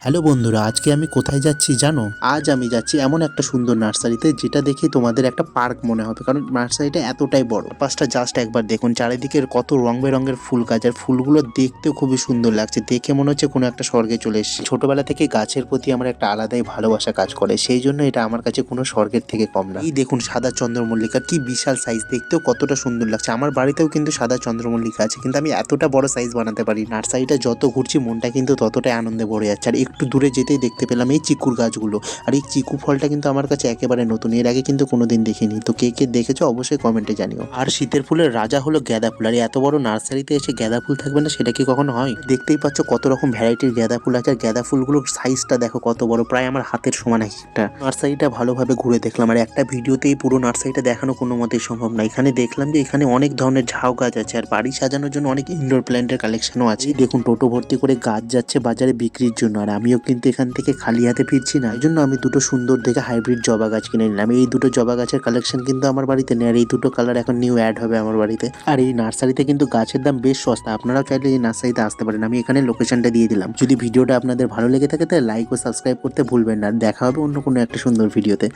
Hello বন্ধুরা, আজকে আমি কোথায় যাচ্ছি জানো? আজ আমি যাচ্ছি এমন একটা সুন্দর নার্সারিতে যেটা দেখে তোমাদের একটা পার্ক মনে হবে, কারণ নার্সারিটা এতটাই বড়। পাশটা জাস্ট একবার দেখুন, চারিদিকে কত রং বেরঙের ফুল গাছ, আর ফুলগুলো দেখতেও খুবই সুন্দর লাগছে। দেখে মনে হচ্ছে কোনো একটা স্বর্গে চলে এসেছি। ছোটবেলা থেকে গাছের প্রতি আমার একটা আলাদাই ভালোবাসা কাজ করে, সেই জন্য এটা আমার কাছে কোনো স্বর্গের থেকে কম না। এই দেখুন সাদা চন্দ্রমল্লিকা, কি বিশাল সাইজ, দেখতেও কতটা সুন্দর লাগছে। আমার বাড়িতেও কিন্তু সাদা চন্দ্রমল্লিকা আছে, কিন্তু আমি এতটা বড় সাইজ বানাতে পারি। নার্সারিটা যত ঘুরছি মনটা কিন্তু ততটাই আনন্দে ভরে যাচ্ছে। আর একটু দূরে যেতেই দেখতে পেলাম এই চিকুর গাছগুলো। আর এই চিকু ফলটা কিন্তু আমার কাছে একেবারে নতুন, এর আগে কিন্তু কোনোদিন দেখিনি। তো কে কে দেখেছো অবশ্যই কমেন্টে জানিও। আর শীতের ফুলের রাজা হলো গাঁদা ফুল, আর এত বড় নার্সারিতে এসে গাঁদা ফুল থাকবে না, সেটা কি কখনো হয়? দেখতেই পাচ্ছ কত রকম ভ্যারাইটির গাঁদা ফুল আছে। আর গাঁদা ফুলগুলোর সাইজটা দেখো কত বড়, প্রায় আমার হাতের সমান একটা। নার্সারিটা ভালোভাবে ঘুরে দেখলাম, আর একটা ভিডিওতেই পুরো নার্সারিটা দেখানো কোনো মতেই সম্ভব না। এখানে দেখলাম যে এখানে অনেক ধরনের ঝাউ গাছ আছে, আর বাড়ি সাজানোর জন্য অনেক ইনডোর প্ল্যান্টের কালেকশনও আছে। এই দেখুন টোটো ভর্তি করে গাছ যাচ্ছে বাজারে বিক্রির জন্য, আর আমিও কিন্তু এখান থেকে খালি হাতে ফিরছি না। এই জন্য আমি দুটো সুন্দর দেখে হাইব্রিড জবা গাছ কিনে নিলাম। এই দুটো জবা গাছের কালেকশন কিন্তু আমার বাড়িতে নেই, আর এই দুটো কালার এখন নিউ অ্যাড হবে আমার বাড়িতে। আর এই নার্সারিতে কিন্তু গাছের দাম বেশ সস্তা, আপনারাও চাইলে এই নার্সারিতে আসতে পারেন। আমি এখানে লোকেশনটা দিয়ে দিলাম। যদি ভিডিওটা আপনাদের ভালো লেগে থাকে তাহলে লাইক ও সাবস্ক্রাইব করতে ভুলবেন না। আর দেখা হবে অন্য কোনো একটা সুন্দর ভিডিওতে।